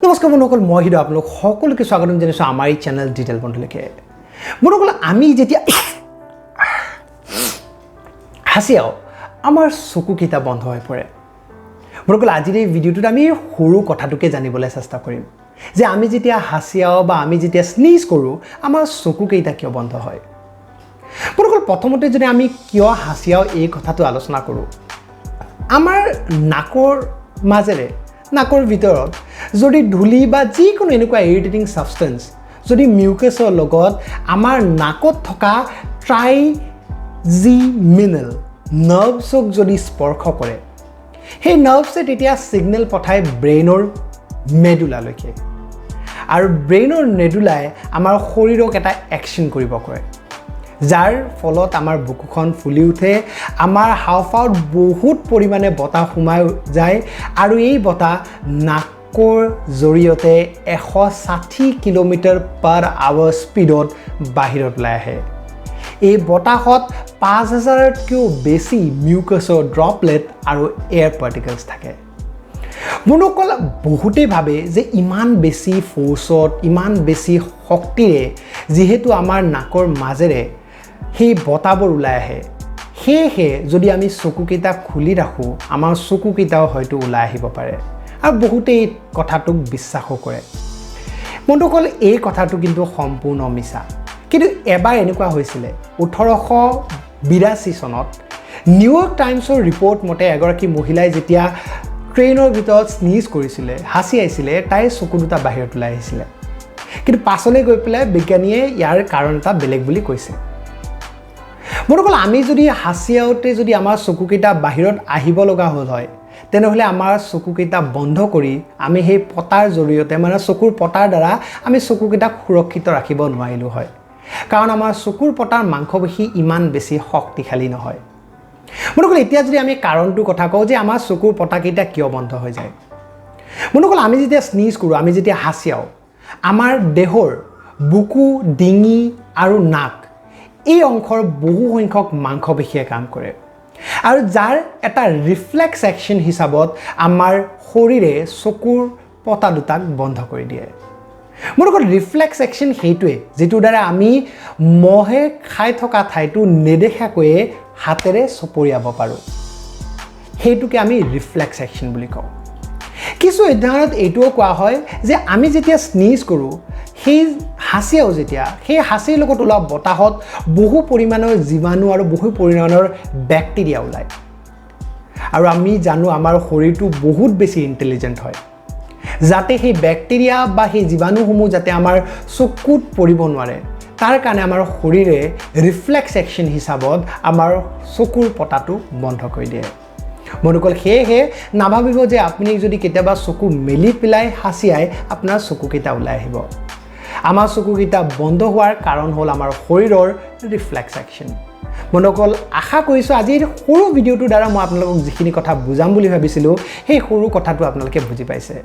নমস্কাৰ বন্ধুসকল, মই হিৰ আপোনালোক সকলোকে স্বাগতম জনাইছোঁ আমাৰ এই চেনেল ডিটেইল বন্ধুলৈকে। বন্ধুসকল, আমি যেতিয়া হাসিয়াও আমাৰ চকুকেইটা বন্ধ হৈ পৰে। বন্ধুসকল, আজিৰ এই ভিডিঅ'টোত আমি সৰু কথাটোকে জানিবলৈ চেষ্টা কৰিম যে আমি যেতিয়া হাসিয়াও বা আমি যেতিয়া স্নিজ কৰোঁ আমাৰ চকুকেইটা কিয় বন্ধ হয়। বন্ধুসকল, প্ৰথমতে যদি আমি কিয় হাসিয়াও এই কথাটো আলোচনা কৰোঁ, আমাৰ নাকৰ মাজেৰে নাকৰ ভিতৰত যদি ধূলি বা যিকোনো এনেকুৱা ইৰিটেটিং সাবষ্টেন্স যদি মিউকাছৰ লগত আমাৰ নাকত থকা ট্ৰাইজিমিনেল নাৰ্ভছক যদি স্পৰ্শ কৰে, সেই নাৰ্ভছে তেতিয়া ছিগনেল পঠায় ব্ৰেইনৰ মেডুলালৈকে, আৰু ব্ৰেইনৰ মেডুলাই আমাৰ শৰীৰক এটা একশ্যন কৰিব কয়, যাৰ ফলত আমাৰ বুকুখন ফুলি উঠে, আমাৰ হাওঁফাওত বহুত পৰিমাণে বতাহ সোমাই যায় আৰু এই বতাহ নাকৰ জৰিয়তে 160 কিলোমিটাৰ/আৱাৰ স্পীডত বাহিৰত ওলাই আহে। এই বতাহত 5000তকৈও বেছি মিউকাছৰ ড্ৰপলেট আৰু এয়াৰ পাৰ্টিকলছ থাকে। বন্ধুসকল, বহুতেই ভাবে যে ইমান বেছি ফ'ৰ্চত, ইমান বেছি শক্তিৰে যিহেতু আমাৰ নাকৰ মাজেৰে সেই বতাহবোৰ ওলাই আহে, সেয়েহে যদি আমি চকুকেইটা খুলি ৰাখোঁ আমাৰ চকুকেইটাও হয়তো ওলাই আহিব পাৰে, আৰু বহুতেই কথাটোক বিশ্বাসো কৰে। বন্ধুসকল, এই কথাটো কিন্তু সম্পূৰ্ণ মিছা। কিন্তু এবাৰ এনেকুৱা হৈছিলে 1882 চনত নিউয়ৰ্ক টাইমছৰ ৰিপৰ্ট মতে এগৰাকী মহিলাই যেতিয়া ট্ৰেইনৰ ভিতৰত স্নিজ কৰিছিলে, হাঁচিয়াইছিলে, তাইৰ চকু দুটা বাহিৰত ওলাই আহিছিলে। কিন্তু পাছলৈ গৈ পেলাই বিজ্ঞানীয়ে ইয়াৰ কাৰণ এটা বেলেগ বুলি কৈছে। বন্ধুসকল, আমি যদি হাঁচিয়াওঁতে যদি আমাৰ চকুকেইটা বাহিৰত আহিব লগা হ'ল হয়, তেনেহ'লে আমাৰ চকুকেইটা বন্ধ কৰি আমি সেই পতাৰ জৰিয়তে মানে চকুৰ পতাৰ দ্বাৰা আমি চকুকেইটাক সুৰক্ষিত ৰাখিব নোৱাৰিলোঁ হয়, কাৰণ আমাৰ চকুৰ পতাৰ মাংসপেশী ইমান বেছি শক্তিশালী নহয়। বন্ধুসকল, এতিয়া যদি আমি কাৰণটোৰ কথা কওঁ যে আমাৰ চকুৰ পতাকেইটা কিয় বন্ধ হৈ যায়। বন্ধুসকল, আমি যেতিয়া স্নিজ কৰোঁ, আমি যেতিয়া হাঁচিয়াওঁ, আমাৰ দেহৰ বুকু, ডিঙি আৰু নাক এই অংশৰ বহু সংখ্যক মাংসপেশীয়ে কাম কৰে, আৰু যাৰ এটা ৰিফ্লেক্স একশ্যন হিচাপত আমাৰ শৰীৰে চকুৰ পতা দুটাক বন্ধ কৰি দিয়ে। বন্ধুসকল, ৰিফ্লেক্স একশ্যন সেইটোৱে যিটোৰ দ্বাৰা আমি মহে খাই থকা ঠাইটো নেদেখাকৈয়ে হাতেৰে চপৰিয়াব পাৰোঁ, সেইটোকে আমি ৰিফ্লেক্স একশ্যন বুলি কওঁ। কিছু অধ্যয়নত এইটোও কোৱা হয় যে আমি যেতিয়া স্নিজ কৰোঁ, সেই হাঁচিয়াও যেতিয়া সেই হাঁচিৰ লগত ওলোৱা বতাহত বহু পৰিমাণৰ জীৱাণু আৰু বহু পৰিমাণৰ বেক্টেৰিয়া ওলায়, আৰু আমি জানো আমাৰ শৰীৰটো বহুত বেছি ইণ্টেলিজেণ্ট হয়, যাতে সেই বেক্টেৰিয়া বা সেই জীৱাণুসমূহ যাতে আমাৰ চকুত পৰিব নোৱাৰে, তাৰ কাৰণে আমাৰ শৰীৰে ৰিফ্লেক্স একশ্যন হিচাপত আমাৰ চকুৰ পতাটো বন্ধ কৰি দিয়ে। বন্ধুসকল, সেয়েহে নাভাবিব যে আপুনি যদি কেতিয়াবা চকু মেলি পেলাই হাঁচিয়াই আপোনাৰ চকুকেইটা ওলাই আহিব। আমাৰ চকুকেইটা বন্ধ হোৱাৰ কাৰণ হ'ল আমাৰ শৰীৰৰ ৰিফ্লেক্স একশ্যন। বন্ধুসকল, আশা কৰিছোঁ আজিৰ সৰু ভিডিঅ'টোৰ দ্বাৰা মই আপোনালোকক যিখিনি কথা বুজাম বুলি ভাবিছিলোঁ সেই সৰু কথাটো আপোনালোকে বুজি পাইছে।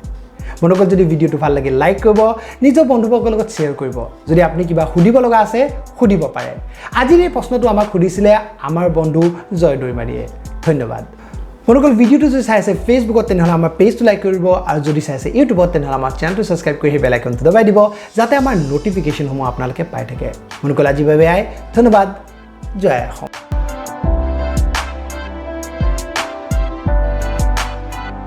বন্ধুসকল, যদি ভিডিঅ'টো ভাল লাগে লাইক কৰিব, নিজৰ বন্ধুবৰ্গৰ লগত শ্বেয়াৰ কৰিব। যদি আপুনি কিবা সুধিব লগা আছে সুধিব পাৰে। আজিৰ এই প্ৰশ্নটো আমাক সুধিছিলে আমাৰ বন্ধু জয় দৈমাৰীয়ে। ধন্যবাদ। বন্ধুসকল, ভিডিঅ'টো যদি চাই আছে ফেচবুকত তেনেহ'লে আমাৰ পেজটো লাইক কৰিব, আৰু যদি চাই আছে ইউটিউবত তেনেহ'লে আমাৰ চেনেলটো ছাবস্ক্ৰাইব কৰি সেই বেল আইকনটো দবাই দিব, যাতে আমাৰ ন'টিফিকেশ্যনসমূহ আপোনালোকে পাই থাকে। বন্ধুসকল, আজিৰ বাবে ধন্যবাদ। জয় অসম।